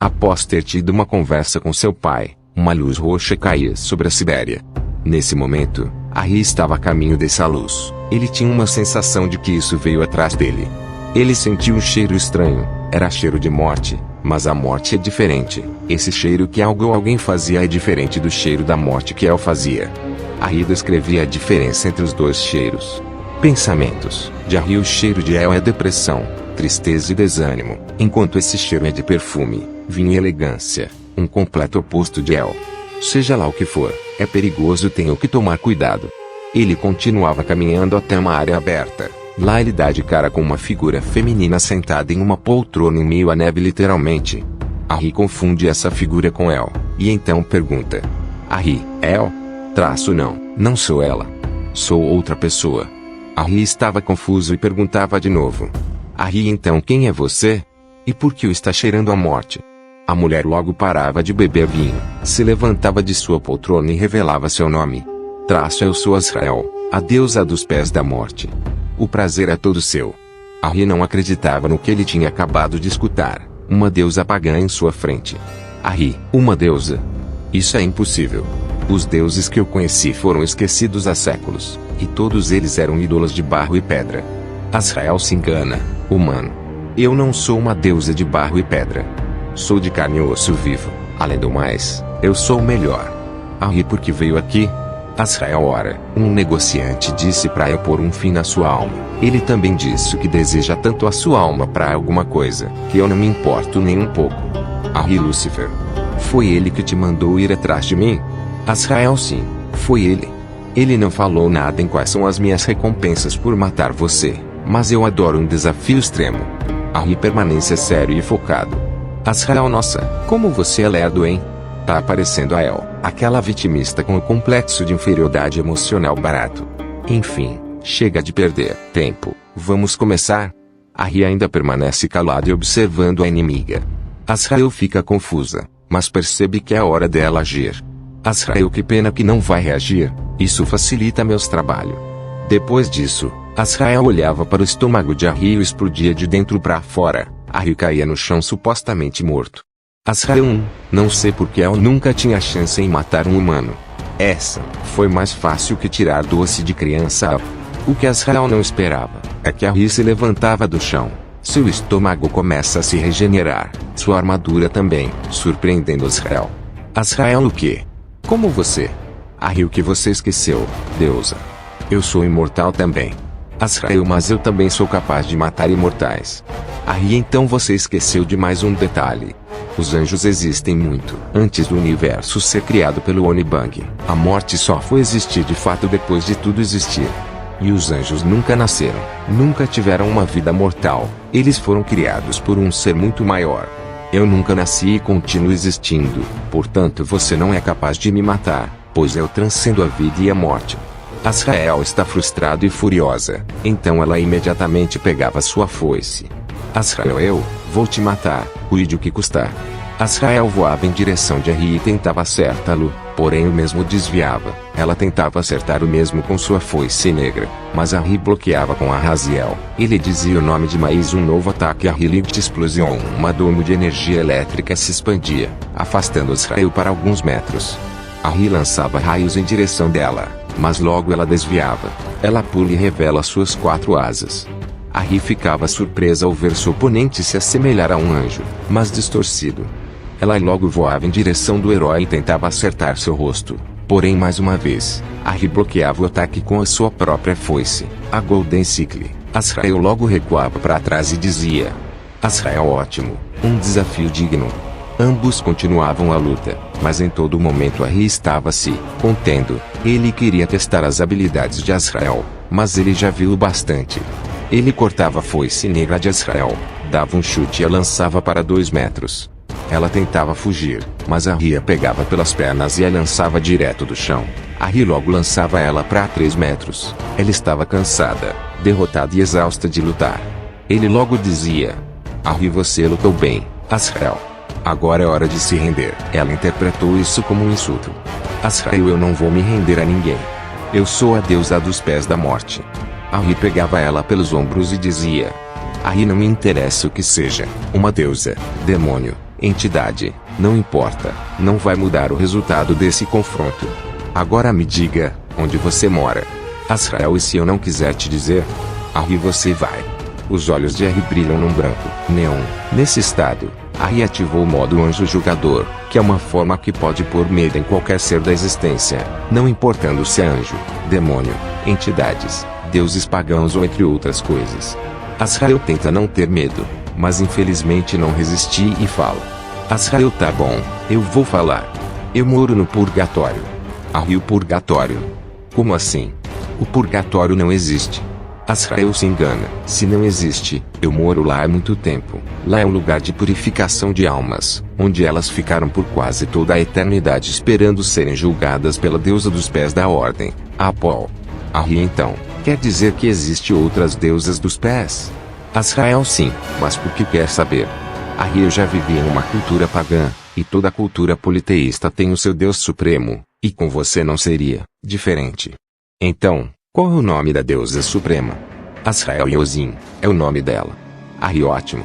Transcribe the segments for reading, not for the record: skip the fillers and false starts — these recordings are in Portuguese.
Após ter tido uma conversa com seu pai, uma luz roxa caía sobre a Sibéria. Nesse momento, Harry estava a caminho dessa luz. Ele tinha uma sensação de que isso veio atrás dele. Ele sentiu um cheiro estranho. Era cheiro de morte, mas a morte é diferente. Esse cheiro que algo ou alguém fazia é diferente do cheiro da morte que El fazia. Harry descrevia a diferença entre os dois cheiros. Pensamentos. De Harry, o cheiro de El é depressão, tristeza e desânimo, enquanto esse cheiro é de perfume, vinho e elegância, um completo oposto de El. Seja lá o que for, é perigoso, tenho que tomar cuidado. Ele continuava caminhando até uma área aberta. Lá ele dá de cara com uma figura feminina sentada em uma poltrona em meio à neve, literalmente. Harry confunde essa figura com El, e então pergunta: Harry, El? Não sou ela. Sou outra pessoa. Harry estava confuso e perguntava de novo: Harry, então quem é você? E por que o está cheirando a morte? A mulher logo parava de beber vinho, se levantava de sua poltrona e revelava seu nome. Eu sou Azrael, a deusa dos pés da morte. O prazer é todo seu. Harry não acreditava no que ele tinha acabado de escutar. Uma deusa pagã em sua frente. Harry, uma deusa? Isso é impossível. Os deuses que eu conheci foram esquecidos há séculos, e todos eles eram ídolos de barro e pedra. Azrael se engana, humano. Eu não sou uma deusa de barro e pedra. Sou de carne e osso vivo. Além do mais, eu sou o melhor. Harry, por que veio aqui? Azrael, ora, um negociante disse para eu pôr um fim na sua alma. Ele também disse que deseja tanto a sua alma para alguma coisa, que eu não me importo nem um pouco. Harry, Lúcifer. Foi ele que te mandou ir atrás de mim? Azrael, sim, foi ele. Ele não falou nada em quais são as minhas recompensas por matar você, mas eu adoro um desafio extremo. Harry permanece sério e focado. Azrael, nossa, como você é lerdo, hein? Tá aparecendo a El, aquela vitimista com o complexo de inferioridade emocional barato. Enfim, chega de perder tempo, vamos começar? Harry ainda permanece calado e observando a inimiga. Azrael fica confusa, mas percebe que é a hora dela agir. Azrael, que pena que não vai reagir, isso facilita meus trabalhos. Depois disso, Azrael olhava para o estômago de Harry e explodia de dentro para fora. Harry caía no chão supostamente morto. Azrael, não sei porque eu nunca tinha chance em matar um humano. Essa foi mais fácil que tirar doce de criança. O que Azrael não esperava é que Harry se levantava do chão. Seu estômago começa a se regenerar, sua armadura também, surpreendendo Azrael. Azrael, o quê? Como você? Harry, o que você esqueceu, deusa? Eu sou imortal também. Azrael, mas eu também sou capaz de matar imortais. Harry, então você esqueceu de mais um detalhe. Os anjos existem muito antes do universo ser criado pelo Onibang. A morte só foi existir de fato depois de tudo existir. E os anjos nunca nasceram, nunca tiveram uma vida mortal. Eles foram criados por um ser muito maior. Eu nunca nasci e continuo existindo, portanto você não é capaz de me matar, pois eu transcendo a vida e a morte. Azrael está frustrado e furiosa, então ela imediatamente pegava sua foice. Azrael, eu vou te matar, cuide o que custar. Azrael voava em direção de Harry e tentava acertá-lo, porém o mesmo desviava. Ela tentava acertar o mesmo com sua foice negra, mas Harry bloqueava com a Raziel. Ele dizia o nome de mais um novo ataque. Harry Light Explosion. Uma domo de energia elétrica se expandia, afastando Azrael para alguns metros. Harry lançava raios em direção dela, mas logo ela desviava. Ela pula e revela suas 4 asas. Harry ficava surpresa ao ver seu oponente se assemelhar a um anjo, mas distorcido. Ela logo voava em direção do herói e tentava acertar seu rosto. Porém, mais uma vez, Harry bloqueava o ataque com a sua própria foice, a Golden Sickle. Azrael logo recuava para trás e dizia: Azrael, ótimo, um desafio digno. Ambos continuavam a luta, mas em todo momento Harry estava se contendo. Ele queria testar as habilidades de Azrael, mas ele já viu bastante. Ele cortava a foice negra de Azrael, dava um chute e a lançava para 2 metros. Ela tentava fugir, mas Harry a pegava pelas pernas e a lançava direto do chão. Harry logo lançava ela para 3 metros. Ela estava cansada, derrotada e exausta de lutar. Ele logo dizia: Harry, você lutou bem, Azrael. Agora é hora de se render. Ela interpretou isso como um insulto. Azrael, eu não vou me render a ninguém. Eu sou a deusa dos pés da morte. Harry pegava ela pelos ombros e dizia: Harry, não me interessa o que seja, uma deusa, demônio, Entidade, não importa, não vai mudar o resultado desse confronto. Agora me diga, onde você mora? Azrael, e se eu não quiser te dizer? Aí você vai. Os olhos de Harry brilham num branco neon. Nesse estado, Harry ativou o modo anjo jogador, que é uma forma que pode pôr medo em qualquer ser da existência, não importando se é anjo, demônio, entidades, deuses pagãos ou entre outras coisas. Azrael tenta não ter medo, mas infelizmente não resisti e fala. Azrael, tá bom, eu vou falar. Eu moro no purgatório. Harry, o purgatório? Como assim? O purgatório não existe. Azrael se engana. Se não existe, eu moro lá há muito tempo. Lá é um lugar de purificação de almas, onde elas ficaram por quase toda a eternidade esperando serem julgadas pela deusa dos pés da ordem, Apol. Harry, então, quer dizer que existe outras deusas dos pés? Azrael, sim, mas por que quer saber? Harry, eu já vivi em uma cultura pagã, e toda cultura politeísta tem o seu Deus supremo, e com você não seria diferente. Então, qual é o nome da deusa suprema? Azrael Yozin, é o nome dela. Harry, ótimo.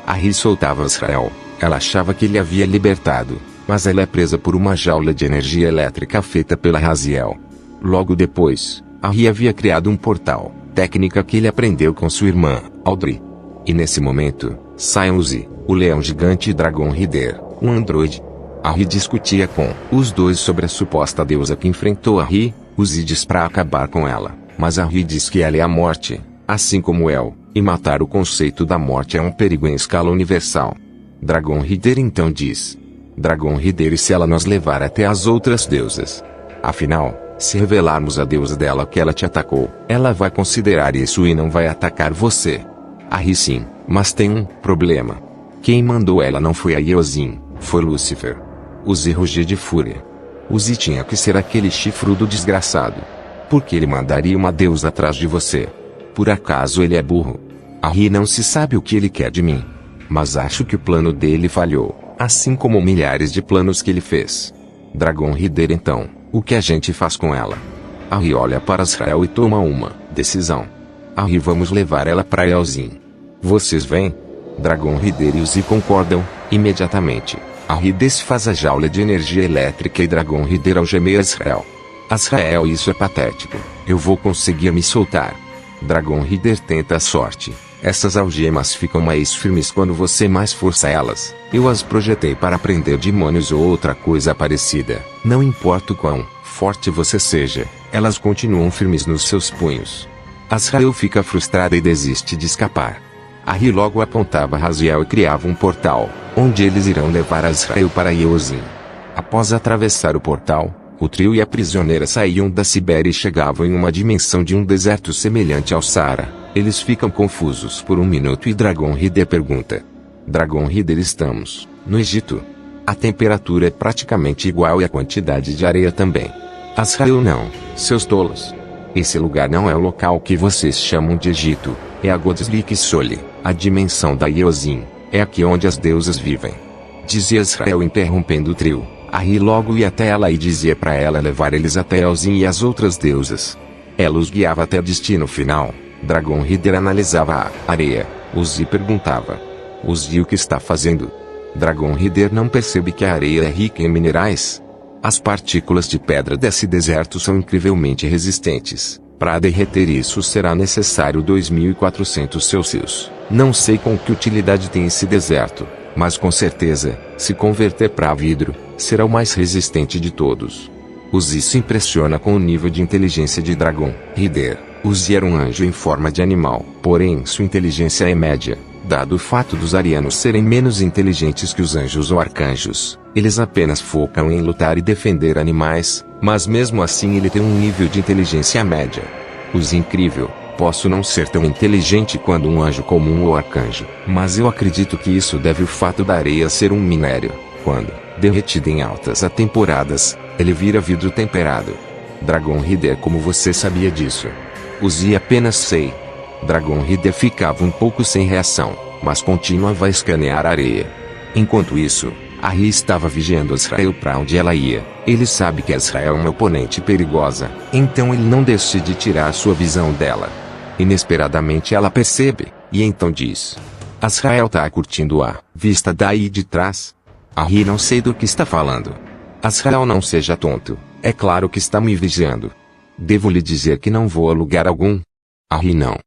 Harry soltava Azrael, ela achava que ele havia libertado, mas ela é presa por uma jaula de energia elétrica feita pela Raziel. Logo depois, Harry havia criado um portal, técnica que ele aprendeu com sua irmã, Audrey. E nesse momento, Sion Uzi, o leão gigante e Dragon Rider, um androide. Harry discutia com os dois sobre a suposta deusa que enfrentou Harry. Uzi diz pra acabar com ela, mas Harry diz que ela é a morte, assim como El, e matar o conceito da morte é um perigo em escala universal. Dragon Rider então diz. Dragon Rider, e se ela nos levar até as outras deusas? Afinal, se revelarmos a deusa dela que ela te atacou, ela vai considerar isso e não vai atacar você. Harry, sim, mas tem um problema. Quem mandou ela não foi a Yozin, foi Lúcifer. Uzi rugia de fúria. Uzi tinha que ser aquele chifrudo desgraçado. Por que ele mandaria uma deusa atrás de você? Por acaso ele é burro? Harry, não se sabe o que ele quer de mim. Mas acho que o plano dele falhou, assim como milhares de planos que ele fez. Dragon Rider, então, o que a gente faz com ela? Harry olha para Azrael e toma uma decisão. Harry, vamos levar ela para Yozin. Vocês vêm? Dragon Rider e Uzi concordam, imediatamente. Harry desfaz a jaula de energia elétrica e Dragon Rider algemeia Azrael. Azrael, isso é patético. Eu vou conseguir me soltar. Dragon Rider tenta a sorte. Essas algemas ficam mais firmes quando você mais força elas. Eu as projetei para prender demônios ou outra coisa parecida. Não importa o quão forte você seja, elas continuam firmes nos seus punhos. Azrael fica frustrada e desiste de escapar. Harry logo apontava Raziel e criava um portal, onde eles irão levar Azrael para Yozin. Após atravessar o portal, o trio e a prisioneira saíam da Sibéria e chegavam em uma dimensão de um deserto semelhante ao Saara. Eles ficam confusos por um minuto e Dragon Rider pergunta. Dragon Rider, estamos no Egito. A temperatura é praticamente igual e a quantidade de areia também. Azrael, não, seus tolos. Esse lugar não é o local que vocês chamam de Egito, é a Godslik Soli, a dimensão da Yozin, é aqui onde as deusas vivem. Dizia Azrael interrompendo o trio. Harry logo ia até ela e dizia para ela levar eles até Yozin e as outras deusas. Ela os guiava até o destino final. Dragon Rider analisava a areia. Uzi perguntava. Uzi, o que está fazendo? Dragon Rider não percebe que a areia é rica em minerais? As partículas de pedra desse deserto são incrivelmente resistentes. Para derreter isso será necessário 2400 Celsius. Não sei com que utilidade tem esse deserto, mas com certeza, se converter para vidro, será o mais resistente de todos. Uzi se impressiona com o nível de inteligência de Dragon Rider. Uzi era um anjo em forma de animal, porém sua inteligência é média. Dado o fato dos arianos serem menos inteligentes que os anjos ou arcanjos, eles apenas focam em lutar e defender animais, mas mesmo assim ele tem um nível de inteligência média. Uzi, incrível, posso não ser tão inteligente quanto um anjo comum ou arcanjo, mas eu acredito que isso deve ao fato da areia ser um minério. Quando derretido em altas temporadas, ele vira vidro temperado. Dragon Rider, como você sabia disso? Uzi, apenas sei. Dragon Rider ficava um pouco sem reação, mas continuava a escanear a areia. Enquanto isso, Harry estava vigiando Azrael para onde ela ia. Ele sabe que Azrael é uma oponente perigosa, então ele não decide tirar sua visão dela. Inesperadamente ela percebe, e então diz. Azrael tá curtindo a vista daí de trás? Arri, não sei do que está falando. Azrael, não seja tonto. É claro que está me vigiando. Devo lhe dizer que não vou a lugar algum? Arri, não.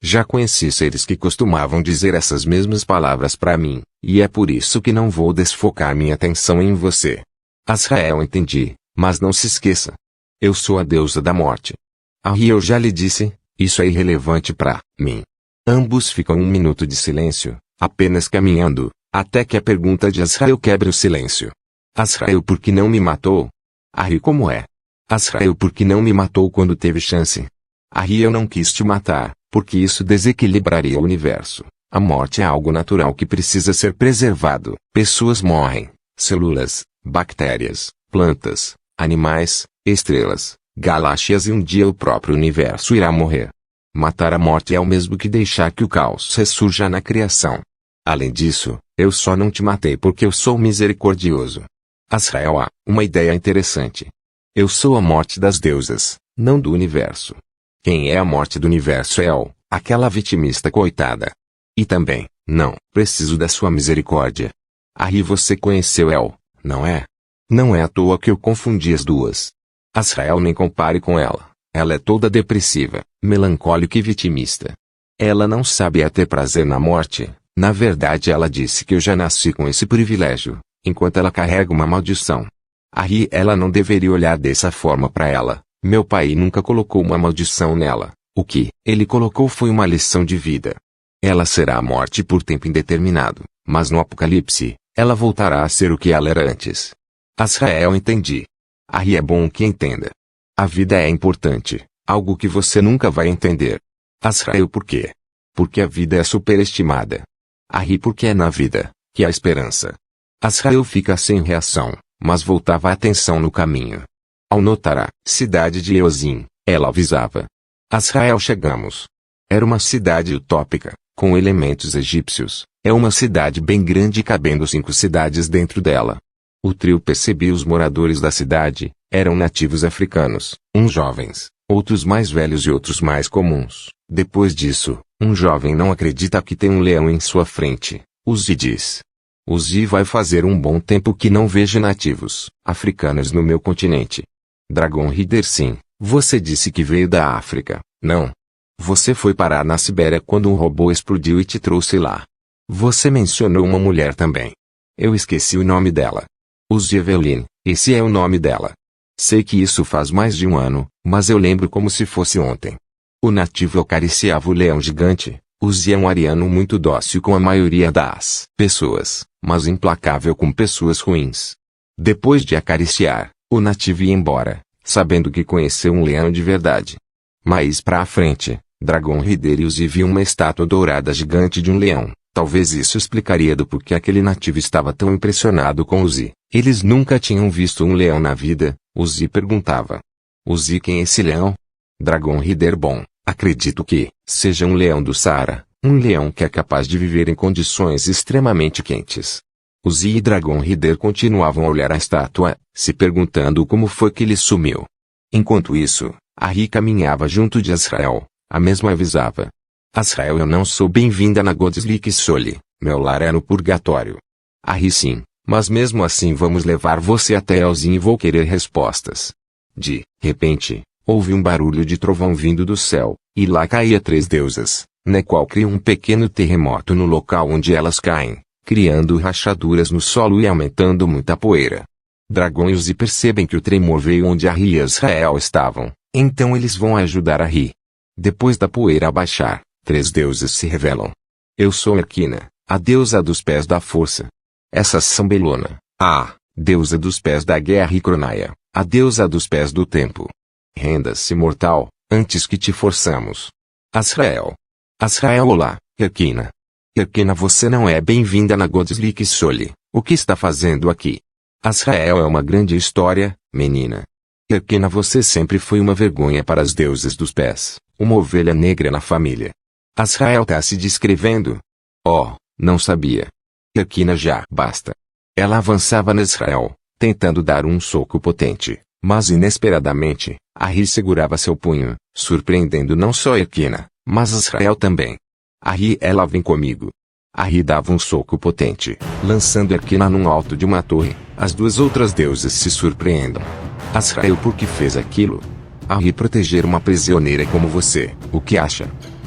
Já conheci seres que costumavam dizer essas mesmas palavras para mim, e é por isso que não vou desfocar minha atenção em você. Azrael, entendi, mas não se esqueça. Eu sou a deusa da morte. Arri, eu já lhe disse, isso é irrelevante para mim. Ambos ficam um minuto de silêncio, apenas caminhando, até que a pergunta de Azrael quebre o silêncio. Azrael, por que não me matou? Arri, como é? Azrael, por que não me matou quando teve chance? Arri, eu não quis te matar, porque isso desequilibraria o universo. A morte é algo natural que precisa ser preservado. Pessoas morrem, células, bactérias, plantas, animais, estrelas, galáxias e um dia o próprio universo irá morrer. Matar a morte é o mesmo que deixar que o caos ressurja na criação. Além disso, eu só não te matei porque eu sou misericordioso. Azrael, há uma ideia interessante. Eu sou a morte das deusas, não do universo. Quem é a morte do universo é El, aquela vitimista coitada. E também, não preciso da sua misericórdia. Arri, você conheceu El, não é? Não é à toa que eu confundi as duas. Azrael, nem compare com ela. Ela é toda depressiva, melancólica e vitimista. Ela não sabe é ter prazer na morte. Na verdade, ela disse que eu já nasci com esse privilégio, enquanto ela carrega uma maldição. Arri, ela não deveria olhar dessa forma para ela. Meu pai nunca colocou uma maldição nela. O que ele colocou foi uma lição de vida. Ela será a morte por tempo indeterminado, mas no Apocalipse, ela voltará a ser o que ela era antes. Azrael, entendi. Arri, é bom que entenda. A vida é importante, algo que você nunca vai entender. Azrael, por quê? Porque a vida é superestimada. Arri, porque é na vida que há esperança. Azrael fica sem reação, mas voltava a atenção no caminho. Ao notar a cidade de Eosim, ela avisava. Azrael, chegamos. Era uma cidade utópica, com elementos egípcios. É uma cidade bem grande cabendo 5 cidades dentro dela. O trio percebia os moradores da cidade, eram nativos africanos, uns jovens, outros mais velhos e outros mais comuns. Depois disso, um jovem não acredita que tem um leão em sua frente. Uzi diz. Uzi, vai fazer um bom tempo que não vejo nativos africanos no meu continente. Dragon Rider, sim, você disse que veio da África, não? Você foi parar na Sibéria quando um robô explodiu e te trouxe lá. Você mencionou uma mulher também. Eu esqueci o nome dela. Uzi Eveline, esse é o nome dela. Sei que isso faz mais de um ano, mas eu lembro como se fosse ontem. O nativo acariciava o leão gigante. Uzi é um ariano muito dócil com a maioria das pessoas, mas implacável com pessoas ruins. Depois de acariciar, o nativo ia embora, sabendo que conheceu um leão de verdade. Mais pra frente, Dragon Rider e Uzi viu uma estátua dourada gigante de um leão. Talvez isso explicaria do porquê aquele nativo estava tão impressionado com Uzi. Eles nunca tinham visto um leão na vida. Uzi perguntava. Uzi, quem é esse leão? Dragon Rider, bom, acredito que seja um leão do Saara, um leão que é capaz de viver em condições extremamente quentes. Uzi e Dragon Rider continuavam a olhar a estátua, se perguntando como foi que ele sumiu. Enquanto isso, Arri caminhava junto de Azrael. A mesma avisava. Azrael, eu não sou bem-vinda na Godslick Soli, meu lar é no purgatório. Arri, sim, mas mesmo assim vamos levar você até Elzin e vou querer respostas. De repente, houve um barulho de trovão vindo do céu, e lá caía 3 deusas, na qual cria um pequeno terremoto no local onde elas caem, criando rachaduras no solo e aumentando muita poeira. Dragon e Uzi percebem que o tremor veio onde Arri e Azrael estavam, então eles vão ajudar Arri. Depois da poeira abaixar, 3 deuses se revelam. Eu sou Erquina, a deusa dos pés da força. Essas são Belona, a deusa dos pés da guerra, e Cronaia, a deusa dos pés do tempo. Renda-se, mortal, antes que te forçamos. Azrael. Azrael, olá, Erquina. Erquina, você não é bem-vinda na Godslick Soli. O que está fazendo aqui? Azrael, é uma grande história, menina. Erquina, você sempre foi uma vergonha para as deusas dos pés, uma ovelha negra na família. Azrael está se descrevendo. Oh, não sabia. Erquina, já basta. Ela avançava na Azrael, tentando dar um soco potente, mas inesperadamente, Arri segurava seu punho, surpreendendo não só Erquina, mas Azrael também. Arri, ela vem comigo. Arri dava um soco potente, lançando Erkina num alto de uma torre. As duas outras deusas se surpreendem. Azrael, por que fez aquilo? Arri, proteger uma prisioneira como você, o que acha?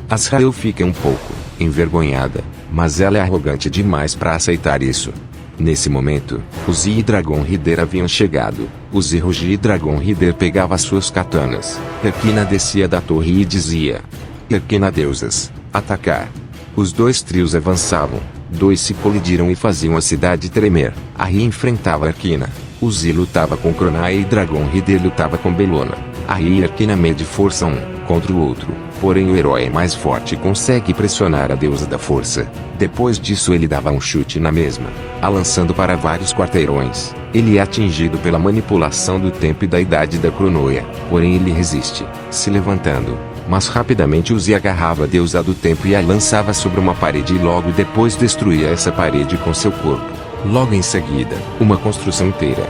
Azrael fica um pouco envergonhada, mas ela é arrogante demais para aceitar isso. Nesse momento, Uzi e Dragon Rider haviam chegado. Uzi rugia e Dragon Rider pegava suas katanas. Erkina descia da torre e dizia: Erkina, deusas, atacar. Os dois trios avançavam. Dois se colidiram e faziam a cidade tremer. Arri enfrentava Erkina. Uzi lutava com Cronaia e Dragon Rider lutava com Bellona. Arri e Erkina medem força um contra o outro. Porém o herói é mais forte e consegue pressionar a deusa da força. Depois disso ele dava um chute na mesma, a lançando para vários quarteirões. Ele é atingido pela manipulação do tempo e da idade da Cronoia. Porém ele resiste, se levantando. Mas rapidamente Uzi agarrava a deusa do tempo e a lançava sobre uma parede e logo depois destruía essa parede com seu corpo. Logo em seguida, uma construção inteira.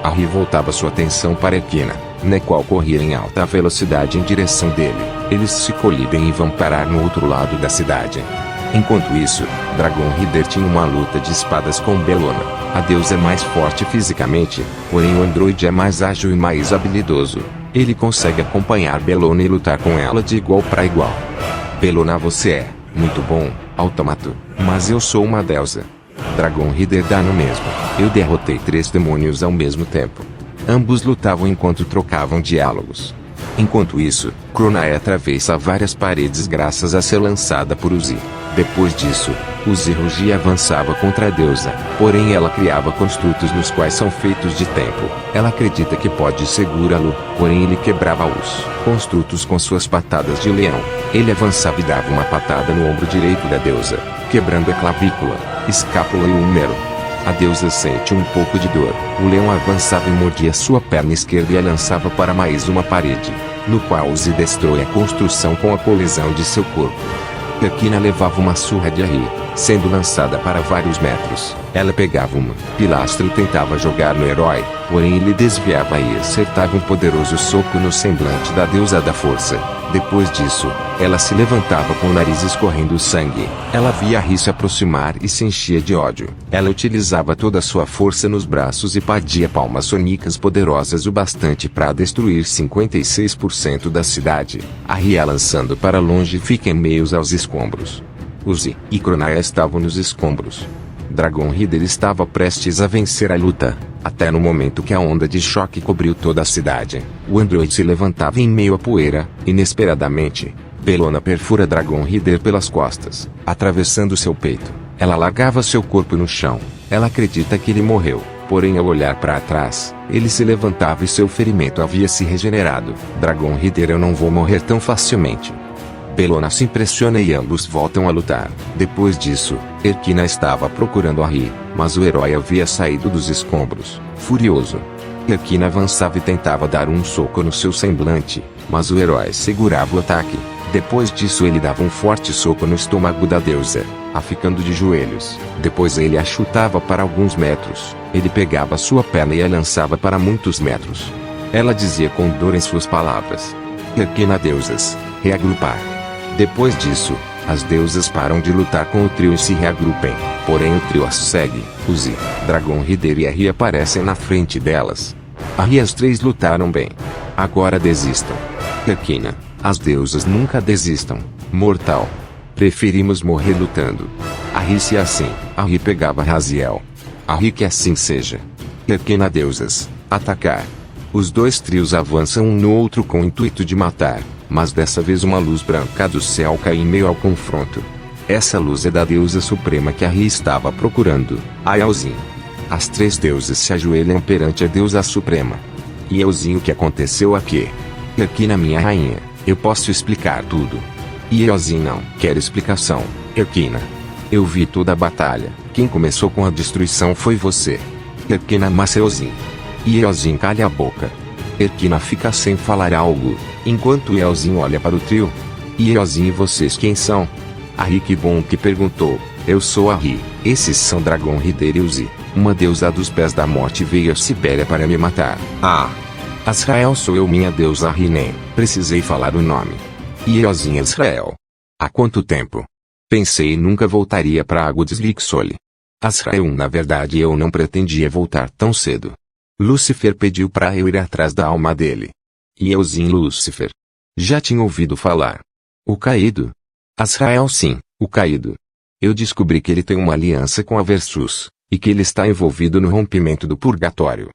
Arri voltava sua atenção para Erkina, na qual corria em alta velocidade em direção dele. Eles se colidem e vão parar no outro lado da cidade. Enquanto isso, Dragon Rider tinha uma luta de espadas com Bellona. A deusa é mais forte fisicamente, porém o androide é mais ágil e mais habilidoso. Ele consegue acompanhar Bellona e lutar com ela de igual para igual. Bellona, você é muito bom, autômato, mas eu sou uma deusa. Dragon Rider dá no mesmo. Eu derrotei 3 demônios ao mesmo tempo. Ambos lutavam enquanto trocavam diálogos. Enquanto isso, Cronaia atravessa várias paredes graças a ser lançada por Uzi. Depois disso, Uzi rugia e avançava contra a deusa, porém ela criava construtos nos quais são feitos de tempo. Ela acredita que pode segurá-lo, porém ele quebrava os construtos com suas patadas de leão. Ele avançava e dava uma patada no ombro direito da deusa, quebrando a clavícula, escápula e o húmero. A deusa sente um pouco de dor. O leão avançava e mordia sua perna esquerda e a lançava para mais uma parede, no qual Uzi destrói a construção com a colisão de seu corpo. Erkina levava uma surra de Arri, sendo lançada para vários metros. Ela pegava uma pilastra e tentava jogar no herói, porém ele desviava e acertava um poderoso soco no semblante da deusa da força. Depois disso, ela se levantava com o nariz escorrendo sangue. Ela via Arri se aproximar e se enchia de ódio. Ela utilizava toda a sua força nos braços e padia palmas sônicas poderosas o bastante para destruir 56% da cidade. Arri a lançando para longe fica em meio aos escombros. Uzi e Cronaia estavam nos escombros. Dragon Rider estava prestes a vencer a luta, até no momento que a onda de choque cobriu toda a cidade. O androide se levantava em meio à poeira. Inesperadamente, Bellona perfura Dragon Rider pelas costas, atravessando seu peito. Ela largava seu corpo no chão. Ela acredita que ele morreu, porém ao olhar para trás, ele se levantava e seu ferimento havia se regenerado. Dragon Rider, eu não vou morrer tão facilmente. Bellona se impressiona e ambos voltam a lutar. Depois disso, Erkina estava procurando Arri, mas o herói havia saído dos escombros, furioso. Erkina avançava e tentava dar um soco no seu semblante, mas o herói segurava o ataque. Depois disso ele dava um forte soco no estômago da deusa, a ficando de joelhos. Depois ele a chutava para alguns metros. Ele pegava sua perna e a lançava para muitos metros. Ela dizia com dor em suas palavras: Erkina, deusas, reagrupar. Depois disso, as deusas param de lutar com o trio e se reagrupem. Porém o trio as segue. Uzi, Dragon Rider e Arri aparecem na frente delas. Arri, as 3 lutaram bem. Agora desistam. Erkina, as deusas nunca desistam. Mortal. Preferimos morrer lutando. Arri, se assim. Arri pegava Raziel. Arri, que assim seja. Erkina, deusas, atacar. Os 2 trios avançam um no outro com o intuito de matar. Mas dessa vez uma luz branca do céu cai em meio ao confronto. Essa luz é da deusa suprema que Arri estava procurando, Aielzin. As 3 deusas se ajoelham perante a deusa suprema. E Aielzin, o que aconteceu aqui? Erkina, minha rainha, eu posso explicar tudo. E Aielzin, não quero explicação, Erkina. Eu vi toda a batalha. Quem começou com a destruição foi você. Erkina, mas Aielzin. E Aielzin, calha a boca. Erkina fica sem falar algo, enquanto Aielzin olha para o trio. E Aielzin, e vocês quem são? Arri, que bom que perguntou. Eu sou Arri. Esses são Dragon Rider e Uzi. Uma deusa dos pés da morte veio a Sibéria para me matar. Ah! Azrael, sou eu, minha deusa Arri, nem precisei falar o nome. E Aielzin, Azrael. Há quanto tempo? Pensei nunca voltaria para Agudslixole. Azrael, na verdade eu não pretendia voltar tão cedo. Lúcifer pediu para eu ir atrás da alma dele. E euzinho Lúcifer. Já tinha ouvido falar. O caído? Azrael, sim, o caído. Eu descobri que ele tem uma aliança com a Versus, e que ele está envolvido no rompimento do purgatório.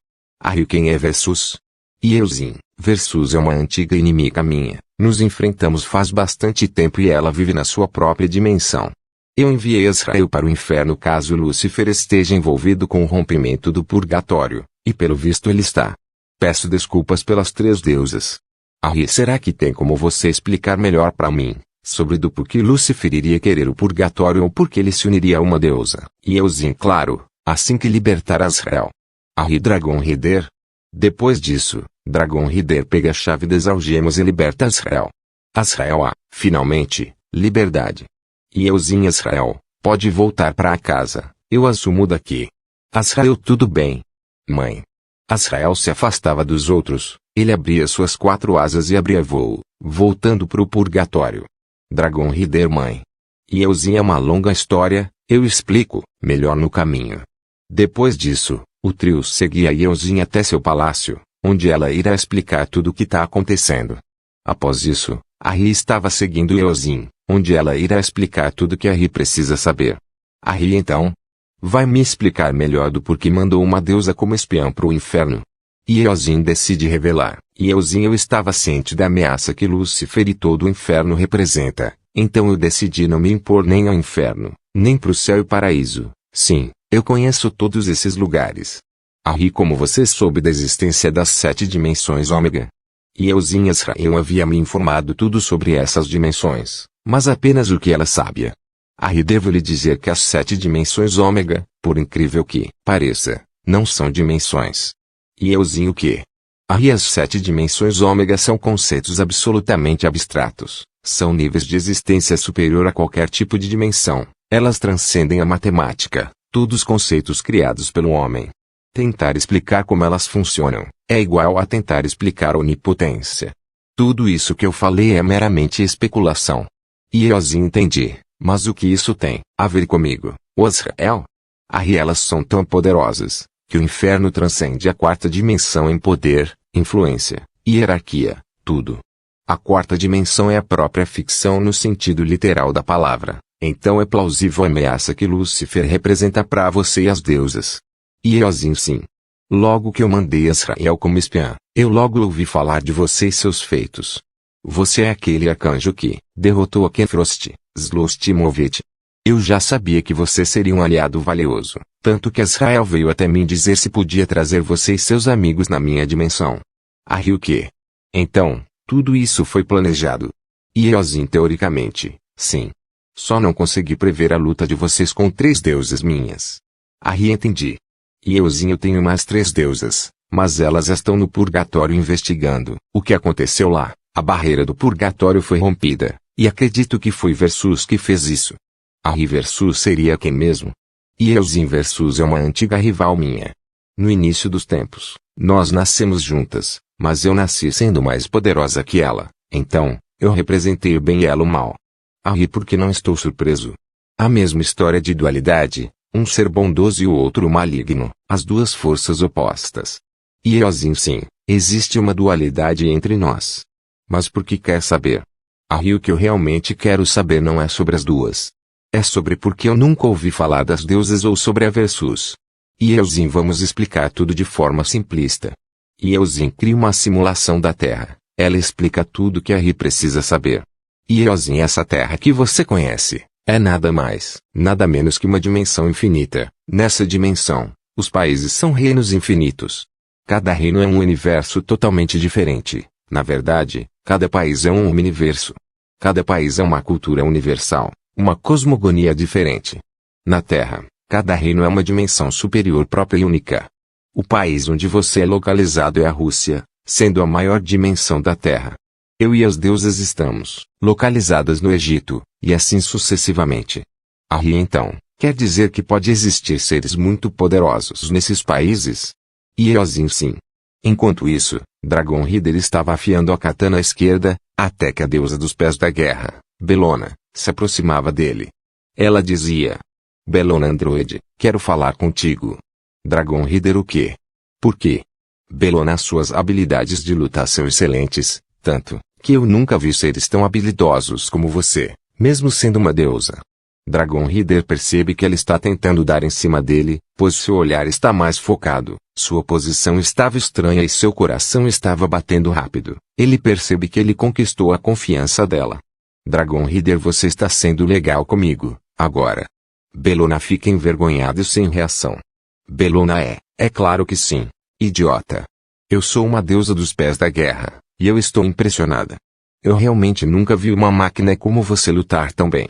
Quem é Versus? E euzinho, Versus é uma antiga inimiga minha. Nos enfrentamos faz bastante tempo e ela vive na sua própria dimensão. Eu enviei Azrael para o inferno caso Lúcifer esteja envolvido com o rompimento do purgatório, e pelo visto ele está. Peço desculpas pelas 3 deusas. Será que tem como você explicar melhor para mim, sobre do porquê Lúcifer iria querer o purgatório ou porque ele se uniria a uma deusa? E euzinho, claro, assim que libertar Azrael. Dragon Rider. Depois disso, Dragon Rider pega a chave das algemas e liberta Azrael. Azrael, finalmente, liberdade. E euzinho, Azrael, pode voltar para casa, eu assumo daqui. Azrael, tudo bem. Mãe. Azrael se afastava dos outros, ele abria suas 4 asas e abria voo, voltando para o purgatório. Dragon Rider, mãe. E euzinho, é uma longa história, eu explico, melhor no caminho. Depois disso, o trio seguia euzinho até seu palácio, onde ela irá explicar tudo o que está acontecendo. Após isso, estava seguindo euzinho, onde ela irá explicar tudo que precisa saber. Então, vai me explicar melhor do porquê mandou uma deusa como espiã para o inferno. E euzinho decide revelar. E euzinho, eu estava ciente da ameaça que Lúcifer e todo o inferno representa, então eu decidi não me impor nem ao inferno, nem para o céu e paraíso. Sim, eu conheço todos esses lugares. Como você soube da existência das 7 dimensões ômega? E euzinho, Azrael havia me informado tudo sobre essas dimensões, mas apenas o que ela sabia. Devo lhe dizer que as 7 dimensões ômega, por incrível que pareça, não são dimensões. E euzinho, o quê? As 7 dimensões ômega são conceitos absolutamente abstratos, são níveis de existência superior a qualquer tipo de dimensão, elas transcendem a matemática, todos conceitos criados pelo homem. Tentar explicar como elas funcionam, é igual a tentar explicar a onipotência. Tudo isso que eu falei é meramente especulação. E euzinho, entendi, mas o que isso tem a ver comigo, Azrael? Elas são tão poderosas, que o inferno transcende a 4ª dimensão em poder, influência, hierarquia, tudo. A 4ª dimensão é a própria ficção no sentido literal da palavra, então é plausível a ameaça que Lúcifer representa para você e as deusas. E euzinho, sim. Logo que eu mandei Azrael como espiã, eu logo ouvi falar de você e seus feitos. Você é aquele arcanjo que derrotou a Kefrost, Zlostimovic. Eu já sabia que você seria um aliado valioso, tanto que Azrael veio até mim dizer se podia trazer você e seus amigos na minha dimensão. O quê? Então, tudo isso foi planejado. E euzinho, teoricamente, sim. Só não consegui prever a luta de vocês com 3 deusas minhas. Entendi. E euzinho, eu tenho mais 3 deusas, mas elas estão no purgatório investigando o que aconteceu lá. A barreira do purgatório foi rompida, e acredito que foi Versus que fez isso. Versus seria quem mesmo? E euzinho, Versus é uma antiga rival minha. No início dos tempos, nós nascemos juntas, mas eu nasci sendo mais poderosa que ela, então, eu representei o bem e ela o mal. Por que não estou surpreso? A mesma história de dualidade, um ser bondoso e o outro maligno, as 2 forças opostas. E euzinho, sim, existe uma dualidade entre nós. Mas por que quer saber? O que eu realmente quero saber não é sobre as 2. É sobre por que eu nunca ouvi falar das deusas ou sobre a Versus. E euzinho, vamos explicar tudo de forma simplista. E euzinho, cria uma simulação da Terra. Ela explica tudo que precisa saber. E euzinho, essa Terra que você conhece, é nada mais, nada menos que uma dimensão infinita. Nessa dimensão, os países são reinos infinitos. Cada reino é um universo totalmente diferente. Na verdade, cada país é um universo. Cada país é uma cultura universal, uma cosmogonia diferente. Na Terra, cada reino é uma dimensão superior própria e única. O país onde você é localizado é a Rússia, sendo a maior dimensão da Terra. Eu e as deusas estamos localizadas no Egito, e assim sucessivamente. Então, quer dizer que pode existir seres muito poderosos nesses países? E euzinho, sim. Enquanto isso, Dragon Rider estava afiando a katana à esquerda, até que a deusa dos pés da guerra, Belona, se aproximava dele. Ela dizia: Bellona Android, quero falar contigo. Dragon Rider o quê? Por quê? Bellona, suas habilidades de luta são excelentes, tanto que eu nunca vi seres tão habilidosos como você, mesmo sendo uma deusa. Dragon Rider percebe que ela está tentando dar em cima dele, pois seu olhar está mais focado, sua posição estava estranha e seu coração estava batendo rápido. Ele percebe que ele conquistou a confiança dela. Dragon Rider, você está sendo legal comigo, agora. Bellona fica envergonhada e sem reação. Bellona é claro que sim, idiota. Eu sou uma deusa dos pés da guerra, e eu estou impressionada. Eu realmente nunca vi uma máquina como você lutar tão bem.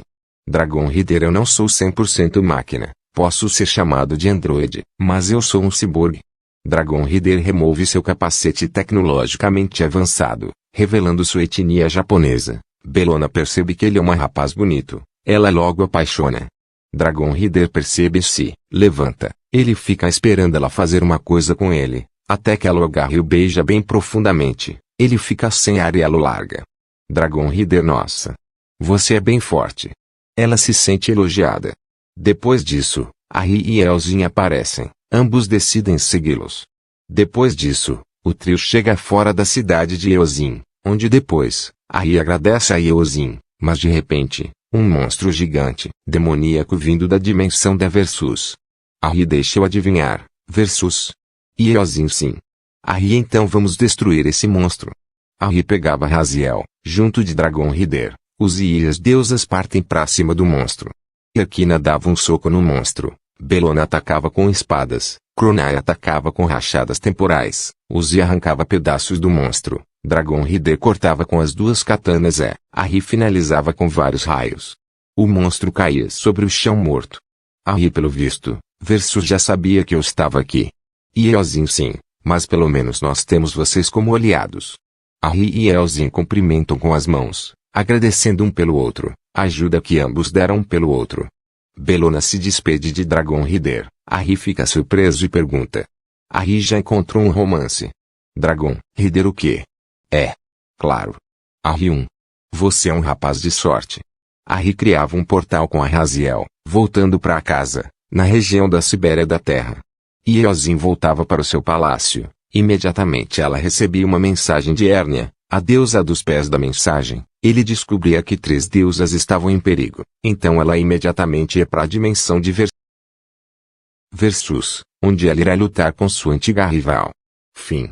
Dragon Rider, eu não sou 100% máquina, posso ser chamado de androide, mas eu sou um ciborgue. Dragon Rider remove seu capacete tecnologicamente avançado, revelando sua etnia japonesa. Bellona percebe que ele é um rapaz bonito, ela logo apaixona. Dragon Rider percebe-se, levanta, ele fica esperando ela fazer uma coisa com ele, até que ela o agarra e o beija bem profundamente, ele fica sem ar e ela o larga. Dragon Rider, nossa. Você é bem forte. Ela se sente elogiada. Depois disso, Ari e Elzin aparecem, ambos decidem segui-los. Depois disso, o trio chega fora da cidade de Eozin, onde depois, Ari agradece a Eozin, mas de repente, um monstro gigante, demoníaco vindo da dimensão da Versus. Ari deixa-o adivinhar, Versus. E Eozin sim. Ari, então vamos destruir esse monstro. Ari pegava Raziel, junto de Dragon Rider. Os e as deusas partem para cima do monstro. Yakina dava um soco no monstro, Bellona atacava com espadas, Kronai atacava com rachadas temporais, Uzi arrancava pedaços do monstro, Dragon Rider cortava com as duas katanas e Ari finalizava com vários raios. O monstro caía sobre o chão morto. Ari, pelo visto, Versus já sabia que eu estava aqui. E Eozin sim, mas pelo menos nós temos vocês como aliados. Ari e Eozin cumprimentam com as mãos, agradecendo um pelo outro, ajuda que ambos deram um pelo outro. Bellona se despede de Dragon Rider, Ari fica surpreso e pergunta. Ari já encontrou um romance. Dragon Rider o quê? É. Claro. Ari Você é um rapaz de sorte. Ari criava um portal com a Raziel, voltando para casa, na região da Sibéria da Terra. E Eozin voltava para o seu palácio, imediatamente ela recebia uma mensagem de Hérnia, a deusa dos pés da mensagem. Ele descobria que 3 deusas estavam em perigo, então ela imediatamente ia para a dimensão de Versus, onde ela irá lutar com sua antiga rival. Fim.